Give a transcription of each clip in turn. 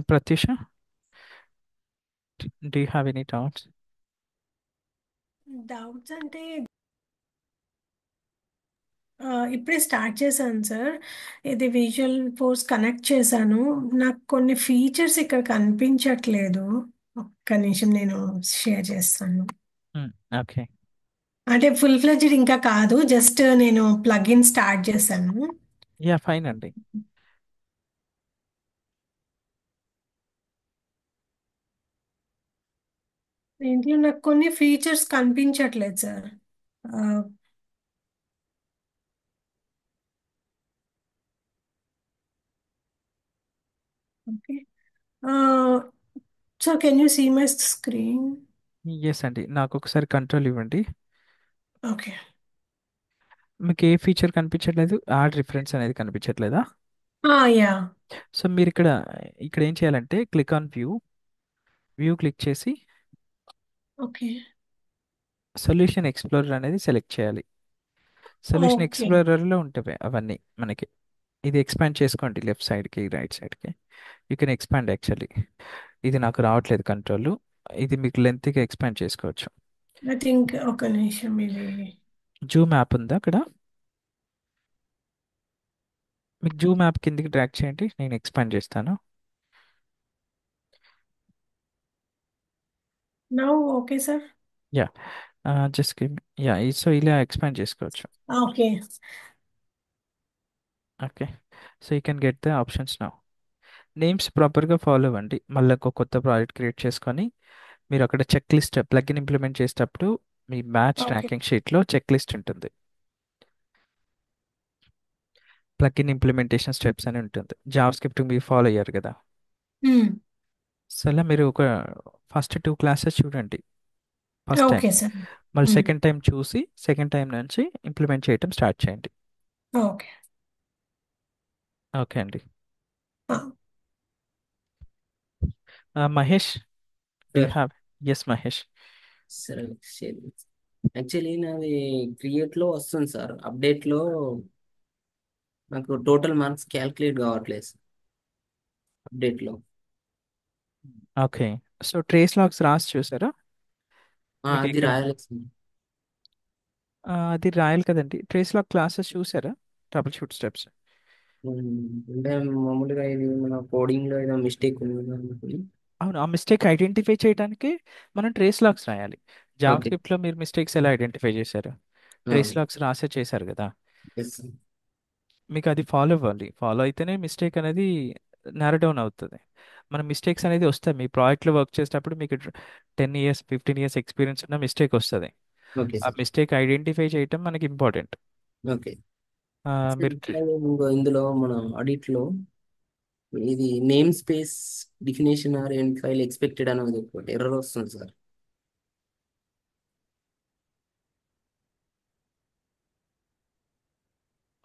Pratyusha, do you have any doubts? Doubts అంటే ఇప్పుడే start చేశాను సార్. ఇది విజువల్ ఫోర్స్ కనెక్ట్ చేశాను. నాకు కొన్ని ఫీచర్స్ ఇక్కడ కనిపించట్లేదు. ఒక్క నిమిషం నేను షేర్ చేస్తాను. Okay. అంటే ఫుల్ ఫ్లెడ్జ్డ్ ఇంకా కాదు, జస్ట్ నేను ప్లగిన్ స్టార్ట్ చేశాను. Yeah, fine అండి. దీంట్లో నాకు కొన్ని ఫీచర్స్ కనిపించట్లేదు sir. Okay so can you see my screen? Yes అండి, నాకు ఒకసారి కంట్రోల్ ఇవ్వండి. ఓకే. మీకు ఏ ఫీచర్ కనిపించట్లేదు? యాడ్ రిఫరెన్స్ అనేది కనిపించట్లేదా? యా. సో మీరు ఇక్కడ ఏం చేయాలంటే క్లిక్ ఆన్ వ్యూ క్లిక్ చేసి ఓకే. సొల్యూషన్ ఎక్స్ప్లోరర్ అనేది సెలెక్ట్ చేయాలి. Solution okay. ఎక్స్ప్లోరర్లో ఉంటాయి అవన్నీ మనకి. ఇది ఎక్స్పాండ్ చేసుకోండి లెఫ్ట్ సైడ్కి రైట్ సైడ్కి. You can expand actually. ఇది నాకు రావట్లేదు కంట్రోల్. ఇది మీకు లెంత్గా ఎక్స్పాండ్ చేసుకోవచ్చు. ఐ థింక్ ఒక నిమిషం ఇది. జూమ్ యాప్ ఉందా అక్కడ? మీకు జూమ్ యాప్ కిందికి డ్రాగ్ చేయండి, నేను ఎక్స్పాండ్ చేస్తాను. Now okay sir. Yeah, just yeah, so ఇలా ఎక్స్పాండ్ చేసుకోవచ్చు. Okay. Okay, so you can get the options now. Names ప్రాపర్గా ఫాలో అవ్వండి. మళ్ళీ ఒక కొత్త ప్రాజెక్ట్ క్రియేట్ చేసుకొని మీరు అక్కడ చెక్ లిస్ట్ ప్లగ్ఇన్ ఇంప్లిమెంట్ చేసేటప్పుడు మీ మ్యాచ్ ఓకే. ట్రాకింగ్ షీట్లో చెక్ లిస్ట్ ఉంటుంది. ప్లగ్ఇన్ ఇంప్లిమెంటేషన్ స్టెప్స్ అని ఉంటుంది. జావా స్క్రిప్ట్ మీరు ఫాలో అయ్యారు కదా. సో అలా మీరు ఒక ఫస్ట్ 2 క్లాసెస్ చూడండి ఫస్ట్ టైం. Okay sir. మళ్ళీ సెకండ్ టైం చూసి సెకండ్ టైం నుంచి ఇంప్లిమెంట్ చేయటం స్టార్ట్ చేయండి. ఓకే. ఓకే అండి. Mahesh, do sir have? Yes Mahesh. సరే సరే. యాక్చువల్లీ నాది క్రియేట్ లో వస్తుంది సార్, అప్డేట్ లో నాకు టోటల్ మార్క్స్ క్యాల్కులేట్ కావట్లేదు సార్ అప్డేట్ లో. ఓకే, సో ట్రేస్ లాగ్స్ రాసి చూసారా? మీకు అది ఇక్కడ రాయలేదు సార్. అది రాయాలి కదండి. ట్రేస్ లాగ్ క్లాసెస్ చూసారా? Trouble shoot steps. అంటే మామూలుగా ఇది మన కోడింగ్ లో ఏదో మిస్టేక్ ఉంది అనుకుని. అవును, ఆ మిస్టేక్ ఐడెంటిఫై చేయడానికి మనం ట్రేస్ లాగ్స్ రాయాలి. Java okay. స్క్రిప్ట్లో మీరు మిస్టేక్స్ ఎలా ఐడెంటిఫై చేశారు? ట్రేస్ లాగ్స్ రాసే చేశారు కదా. Yes sir. మీకు అది ఫాలో అవ్వాలి. ఫాలో అయితేనే మిస్టేక్ అనేది నారో డౌన్ అవుతుంది. మన మిస్టేక్స్ అనేది వస్తాయి. మీ ప్రాజెక్ట్లో వర్క్ చేసేటప్పుడు మీకు 10 years 15 years ఎక్స్పీరియన్స్ ఉన్న మిస్టేక్ వస్తుంది. ఓకే ఆ సార్. మిస్టేక్ ఐడెంటిఫై చేయటం మనకి ఇంపార్టెంట్. ఓకే మీరు సార్, ఇంకో ఇందులో మన ఆడిట్ లో ఇది namespace definition or end file expected అనేది ఒకటి ఎర్రర్ వస్తుంది సార్.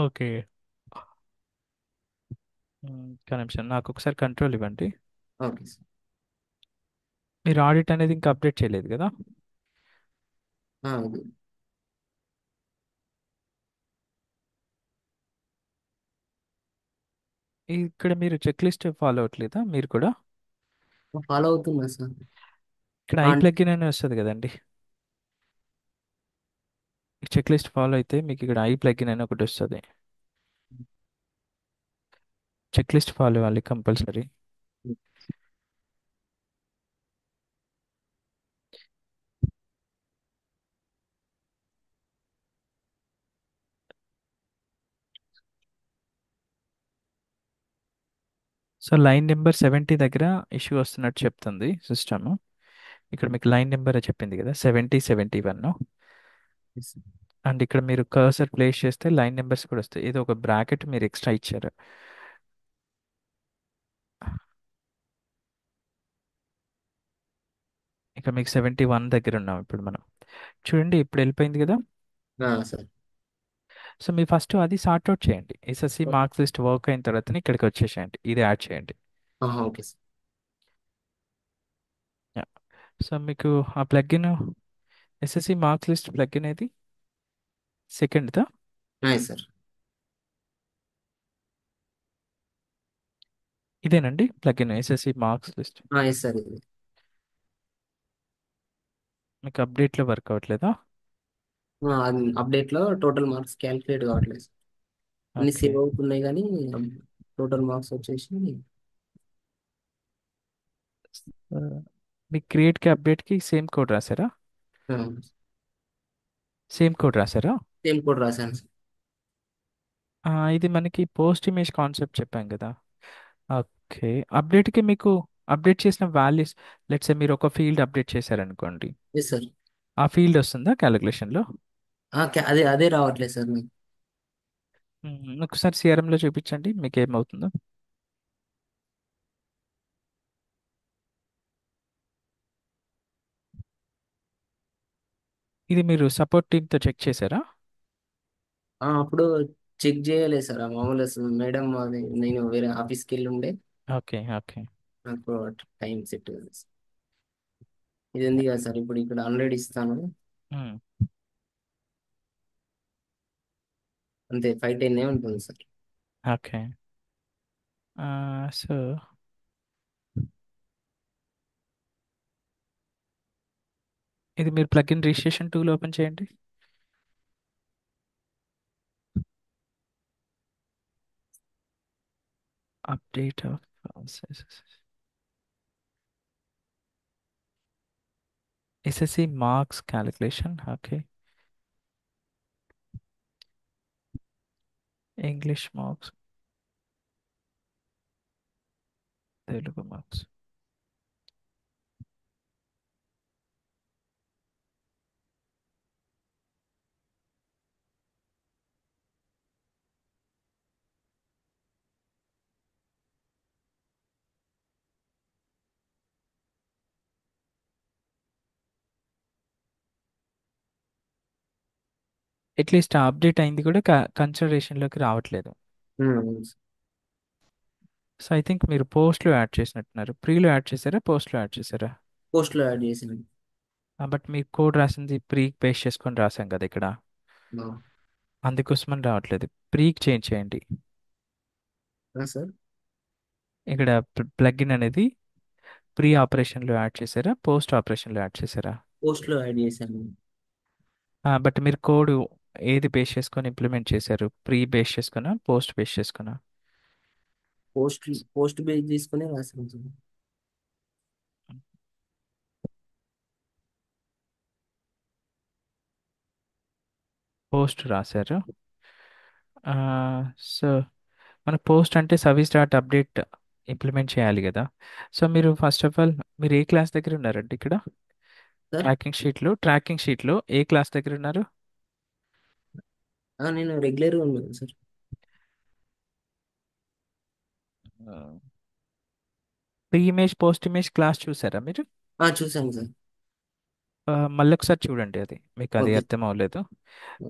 ఓకే, కనెక్షన్ నాకు ఒకసారి కంట్రోల్ ఇవ్వండి. Okay sir. మీరు ఆడిట్ అనేది ఇంకా అప్డేట్ చేయలేదు కదా. అది ఇక్కడ మీరు చెక్ లిస్ట్ ఫాలో అవ్వట్లేదా మీరు కూడా? ఫాలో అవుతున్నా సార్. ఇక్కడ ఐ ప్లగిన్ అని వస్తుంది కదండి. చెక్ లిస్ట్ ఫాలో అయితే మీకు ఇక్కడ ఐ ప్లగిన్ అని ఒకటి వస్తుంది. చెక్ లిస్ట్ ఫాలో అవ్వాలి కంపల్సరీ. సో లైన్ నెంబర్ 70 దగ్గర ఇష్యూ వస్తున్నట్టు చెప్తుంది సిస్టమ్. ఇక్కడ మీకు లైన్ నెంబర్ చెప్పింది కదా 70 71. అండ్ ఇక్కడ మీరు కర్సర్ ప్లేస్ చేస్తే లైన్ నెంబర్స్ కూడా వస్తాయి. ఏదో ఒక బ్రాకెట్ మీరు ఎక్స్ట్రా ఇచ్చారు. ఇక మీకు 71 దగ్గర ఉన్నాం ఇప్పుడు మనం. చూడండి ఇప్పుడు వెళ్ళిపోయింది కదా. సార్. సో మీరు ఫస్ట్ అది సార్ట్ అవుట్ చేయండి. ఎస్ఎస్సి మార్క్స్ లిస్ట్ వర్క్ అయిన తర్వాత ఇక్కడికి వచ్చేసేయండి, ఇది యాడ్ చేయండి. Okay sir. సో మీకు ఆ plugin SSC marks list plugin ఏది? సెకండ్దా? Nice sir. ఇదేనండి plugin SSC marks list. Yes sir ఇది. మీకు అప్డేట్లో వర్క్ అవ్వట్లేదా? అప్డేట్లో టోటల్ మార్క్స్ క్యాలిక్యులేట్ కావట్లేదు. అన్ని ఓకే. సేవ్ అవుతున్నాయి కానీ టోటల్ మార్క్స్ వచ్చేసి మీ క్రియేట్కి అప్డేట్కి సేమ్ కోడ్ రాశారా? సేమ్ కోడ్ రాశారా? సేమ్ కోడ్ రాశాను సార్. ఇది మనకి పోస్ట్ ఇమేజ్ కాన్సెప్ట్ చెప్పాం కదా. ఓకే. అప్డేట్కి మీకు అప్డేట్ చేసిన వాల్యూస్, లెట్స్ సే మీరు ఒక ఫీల్డ్ అప్డేట్ చేశారనుకోండి, ఎస్ సార్. ఆ ఫీల్డ్ వస్తుందా క్యాలిక్యులేషన్లో? అదే అదే రావట్లేదు సార్ నాకు. ఒకసారి సిఆర్ఎంలో చూపించండి మీకు ఏమవుతుందో. ఇది మీరు సపోర్ట్ టీమ్తో చెక్ చేశారా? అప్పుడు చెక్ చేయలేదు సార్. మామూలు మేడం అది నేను వేరే ఆఫీస్కి వెళ్ళి ఉండే ఓకే. ఓకే. నాకు టైం సెట్ కాలేదు సార్. ఇది ఉంది కదా సార్, ఇప్పుడు ఇక్కడ 100 ఇస్తాను మ్మ్. అంతే, 510 ఉంటుంది సార్. ఓకే. సో ఇది మీరు ప్లగిన్ రిజిస్ట్రేషన్ టూల్ ఓపెన్ చేయండి. Update of SSC marks calculation. Okay. English marks, Telugu marks. At least update అయింది కూడా కన్సిడరేషన్లోకి రావట్లేదు. సో ఐ థింక్ మీరు పోస్ట్లో యాడ్ చేసినట్టున్నారు. ప్రీలో యాడ్ చేశారా, పోస్ట్లో యాడ్ చేశారా? పోస్ట్లో యాడ్ చేసాను. బట్ మీ కోడ్ రాసింది ప్రీ పేస్ట్ చేసుకొని రాసాం కదా ఇక్కడ, ఆ, అందుకోసమని రావట్లేదు. ప్రీకి చేంజ్ చేయండి. సార్ ఇక్కడ ప్లగిన్ అనేది ప్రీ ఆపరేషన్లో యాడ్ చేశారా, పోస్ట్ ఆపరేషన్లో యాడ్ చేశారా? పోస్ట్లో యాడ్ చేశాను. బట్ మీరు కోడ్ ఏది బేస్ చేసుకొని ఇంప్లిమెంట్ చేశారు? ప్రీ బేస్ చేసుకున్నా, పోస్ట్ బేస్ చేసుకున్నా? పోస్ట్ పోస్ట్ బేస్ తీసుకుని రాశాను సార్. పోస్ట్ రాశారు. సో మన పోస్ట్ అంటే సర్వీస్ డాట్ అప్డేట్ ఇంప్లిమెంట్ చేయాలి కదా. సో మీరు ఫస్ట్ ఆఫ్ ఆల్ మీరు ఏ క్లాస్ దగ్గర ఉన్నారండి ఇక్కడ? సార్ ట్రాకింగ్ షీట్లో ఏ క్లాస్ దగ్గర ఉన్నారు? నేను రెగ్యులర్గా ఉన్నాను sir. Pre image post image class చూసారా మీరు? చూశాను సార్. మళ్ళీ ఒకసారి చూడండి, అది మీకు అది ఓకే. అర్థం అవ్వలేదు.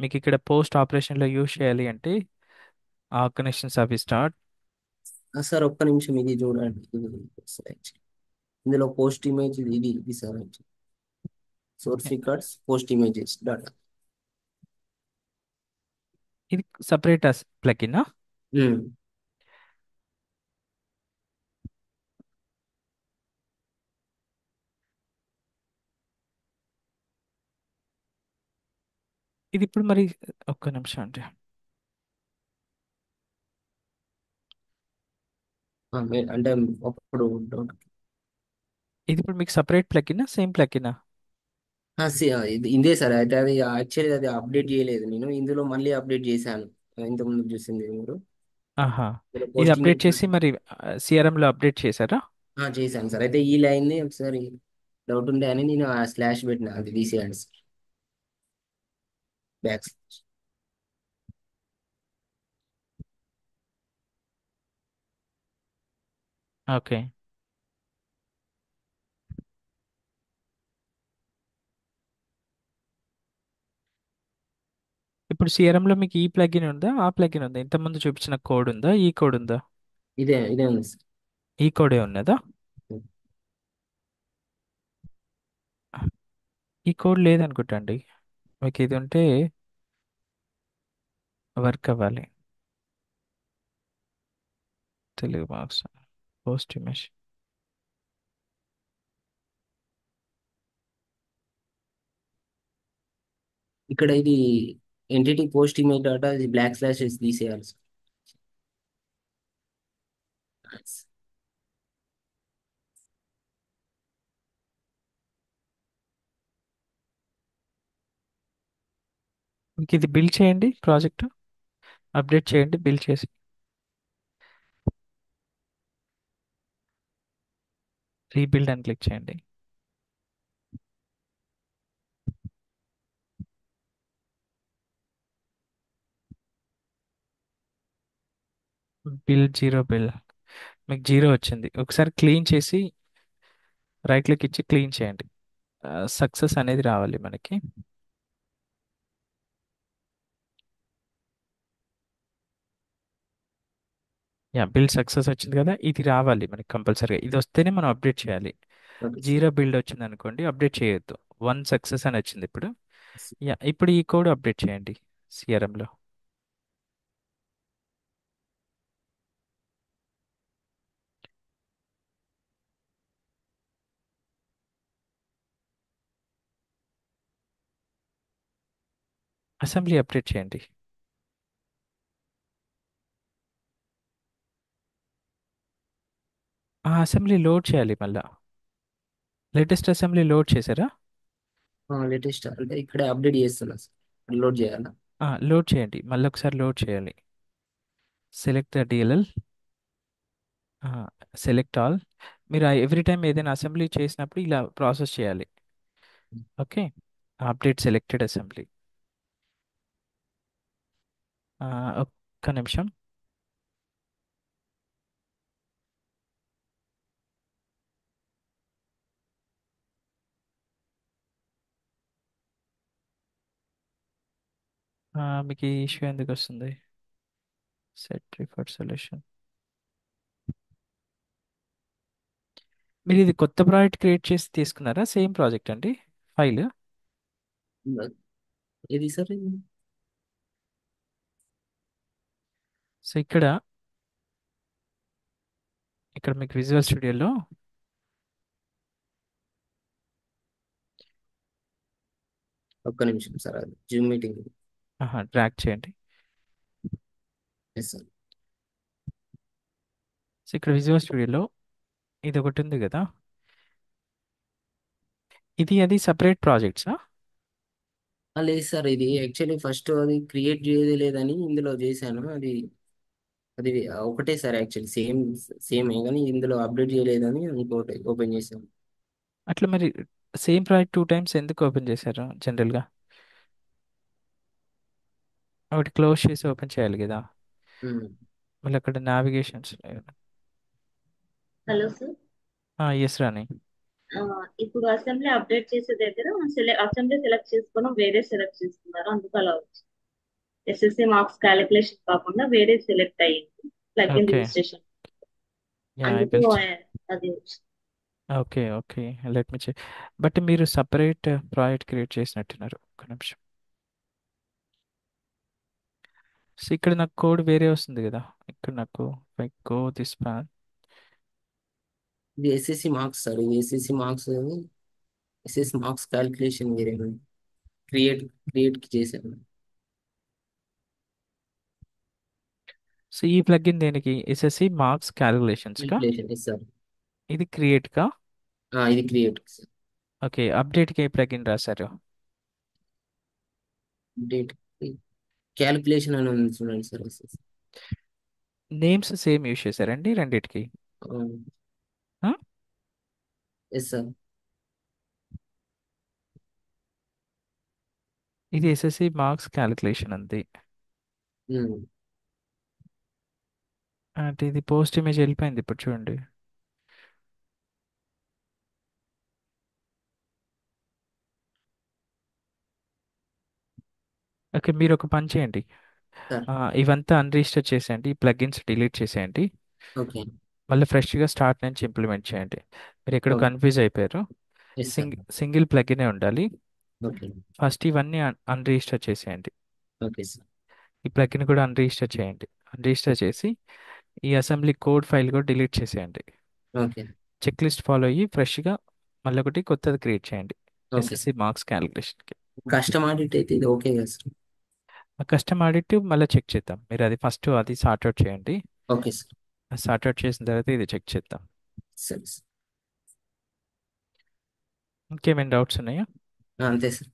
మీకు ఇక్కడ పోస్ట్ ఆపరేషన్లో యూజ్ చేయాలి అంటే ఆర్గనైజేషన్ సర్వీస్ డాట్. సార్ ఒక్క నిమిషం ఇది చూడండి. ఇది సార్ actually. ఇందులో పోస్ట్ ఇమేజ్ ఇది sir source records post images data. ఇది సపరేట్ ప్లగిన్. ఇది ఇప్పుడు మరి ఒక్క నిమిషం అండి. అంటే అప్పుడు డౌట్. ఇది ఇప్పుడు మీకు సపరేట్ ప్లగిన్, సేమ్ ప్లగిన్? ఇది ఇదే సార్. అయితే అది యాక్చువల్లీ అది అప్డేట్ చేయలేదు నేను, ఇందులో మళ్ళీ అప్డేట్ చేశాను. ఇంతకుముందు చూసింది మీరు. ఆహా. ఇందులో ఇది పోస్ట్ అప్డేట్ ఇమేజ్ చేసి మరి సిఆర్ఎంలో అప్డేట్ చేశారా? చేశాను సార్. అయితే ఈ లైన్ ని ఒకసారి డౌట్ ఉండే అని నేను ఆ స్లాష్ పెట్టిన, అది తీసేయండి సార్. బ్యాక్. ఓకే. ఇప్పుడు సిఆర్ఎంలో మీకు ఈ ప్లగిన్ ఉందా, ఆ ప్లగిన్ ఉందా? ఇంతకుముందు చూపించిన కోడ్ ఉందా, ఈ కోడ్ ఉందా? ఇదే ఉంది సార్. ఈ కోడే ఉన్నదా? ఈ కోడ్ లేదనుకుంటా అండి. మీకు ఇది ఉంటే వర్క్ అవ్వాలి. తెలుగు మార్క్స్. Post image. ఇక్కడ ఇది ఎంటిటీ పోస్ట్ ఇమేజ్ డాటా ఇది బ్లాక్ స్లాషెస్ తీసేయాలి సార్. ఇంక ఇది బిల్డ్ చేయండి ప్రాజెక్ట్, అప్డేట్ చేయండి బిల్డ్ చేసి. రీబిల్డ్ అని క్లిక్ చేయండి. బిల్ జీరో బిల్, మీకు జీరో వచ్చింది. ఒకసారి క్లీన్ చేసి రైట్ క్లిక్ ఇచ్చి క్లీన్ చేయండి. సక్సెస్ అనేది రావాలి మనకి. యా, బిల్డ్ సక్సెస్ వచ్చింది కదా, ఇది రావాలి మనకి కంపల్సరీగా. ఇది వస్తేనే మనం అప్డేట్ చేయాలి. Okay sir. జీరో బిల్డ్ వచ్చింది అనుకోండి, అప్డేట్ చేయొద్దు. వన్ సక్సెస్ అని వచ్చింది ఇప్పుడు. యా, ఇప్పుడు ఈ కోడ్ అప్డేట్ చేయండి సిఆర్ఎంలో. అసెంబ్లీ అప్డేట్ చేయండి. ఆ అసెంబ్లీ లోడ్ చేయాలి మళ్ళా. లేటెస్ట్ అసెంబ్లీ లోడ్ చేశారా? లేటెస్ట్ అంటే ఇక్కడే అప్డేట్ చేస్తున్నా సార్, లోడ్ చేయాలా? లోడ్ చేయండి, మళ్ళీ ఒకసారి లోడ్ చేయాలి. Select the DLL, select all. మీరు ఎవ్రీ టైం ఏదైనా అసెంబ్లీ చేసినప్పుడు ఇలా ప్రాసెస్ చేయాలి. Okay, update selected assembly. ఒక్క నిమిషం. మీకు ఈ ఇష్యూ ఎందుకు వస్తుంది? Set preferred solution. మీరు ఇది కొత్త ప్రాజెక్ట్ క్రియేట్ చేసి తీసుకున్నారా? సేమ్ ప్రాజెక్ట్ అండి ఫైల్? ఏది సార్ ఇది? సో ఇక్కడ మీకు విజువల్ స్టూడియోలో ఒక్క నిమిషం సార్, అది జూమ్ మీటింగ్. డ్రాగ్ చేయండి. Yes sir. సో ఇక్కడ విజువల్ స్టూడియోలో ఇది ఒకటి ఉంది కదా, ఇది అది సపరేట్ ప్రాజెక్ట్సా? లేదు సార్, ఇది యాక్చువల్లీ ఫస్ట్ అది క్రియేట్ చేయలేదు లేదని ఇందులో చేశాను. అది అది ఒకటే సార్, యాక్చువల్లీ సేమ్ కానీ ఇందులో అప్డేట్ చేయలేదని ఇంకోటి ఓపెన్ చేశాను. అట్లా మరి సేమ్ ప్రాజెక్ట్ 2 టైమ్స్ ఎందుకు ఓపెన్ చేశారు జనరల్గా? ఒకటి క్లోజ్ చేసి ఓపెన్ చేయాలి కదా. ఉమ్. మళ్ళీ అక్కడ నావిగేషన్స్. Hello sir. ఎస్ రాని. ఇప్పుడు అసెంబ్లీ అప్డేట్ చేసే దగ్గర అసెంబ్లీ సెలెక్ట్ చేసుకుని వేరే సెలెక్ట్ చేసుకున్నారు, అందుకు అలా వచ్చింది. ఎస్ఎస్సి మార్క్స్ క్యాలిక్యులేషన్ కాకుండా వేరే సెలెక్ట్ అయ్యింది plugin okay, registration, yeah I అందుకు విల్. అది వచ్చింది. Okay okay, let me check. But మీరు సపరేట్ ప్రాజెక్ట్ క్రియేట్ చేసినట్టున్నారు. ఒక నిమిషం. సో ఇక్కడ నాకు కోడ్ వేరే వస్తుంది కదా. ఇక్కడ నాకు గో దిస్ పాత్. ఇది ఎస్ఎస్సి మార్క్స్ సార్, ఇది ఎస్ఎస్సి మార్క్స్ క్యాలిక్యులేషన్ వేరే క్రియేట్ క్రియేట్ చేశాను. సో ఈ ప్లగిన్ దేనికి? ఎస్ఎస్సి మార్క్స్ క్యాలిక్యులేషన్స్ కా? Calculation yes sir. ఇది క్రియేట్ కా? ఇది క్రియేట్ సార్. ఓకే, అప్డేట్కి ఏ ప్లగిన్ రాశారు? డేట్ క్యాలిక్యులేషన్ అని ఉంది చూడండి sir, SSC. Names same use చేశారండి రెండిటికి? ఆ? Yes sir. ఇది ఎస్ఎస్సి మార్క్స్ క్యాలిక్యులేషన్ అంది. అంటే ఇది పోస్ట్ ఇమేజ్ వెళ్ళిపోయింది ఇప్పుడు చూడండి. ఓకే, మీరు ఒక పని చేయండి. సార్. ఇవంతా అన్రిజిస్టర్ చేసేయండి, ఈ ప్లగిన్స్ డిలీట్ చేసేయండి. ఓకే. మళ్ళీ ఫ్రెష్గా స్టార్ట్ నుంచి ఇంప్లిమెంట్ చేయండి. మీరు ఎక్కడ ఓకే. కన్ఫ్యూజ్ అయిపోయారు. Yes sir. సింగిల్ ప్లగినే ఉండాలి. ఓకే. ఫస్ట్ ఇవన్నీ అన్రిజిస్టర్ చేసేయండి. Okay sir. ఈ ప్లగిన్ కూడా అన్రిజిస్టర్ చేయండి. అన్రిజిస్టర్ చేసి ఈ అసెంబ్లీ కోడ్ ఫైల్ కూడా డిలీట్ చేసేయండి. ఓకే. చెక్ లిస్ట్ ఫాలో అయ్యి ఫ్రెష్గా మళ్ళీ ఒకటి కొత్తది క్రియేట్ చేయండి ఓకే. ఎస్ఎస్సి మార్క్స్ క్యాలిక్యులేషన్కి. కస్టమ్ ఆడిట్ అయితే ఇది ఓకే కదా సార్? ఆ కస్టమ్ ఆడిట్ మళ్ళీ చెక్ చేద్దాం. మీరు అది ఫస్ట్ అది సార్ట్అవుట్ చేయండి. Okay sir. సార్ట్అవుట్ చేసిన తర్వాత ఇది చెక్ చేద్దాం. సరే సార్. ఇంకేమైనా డౌట్స్ ఉన్నాయా? అంతే సార్.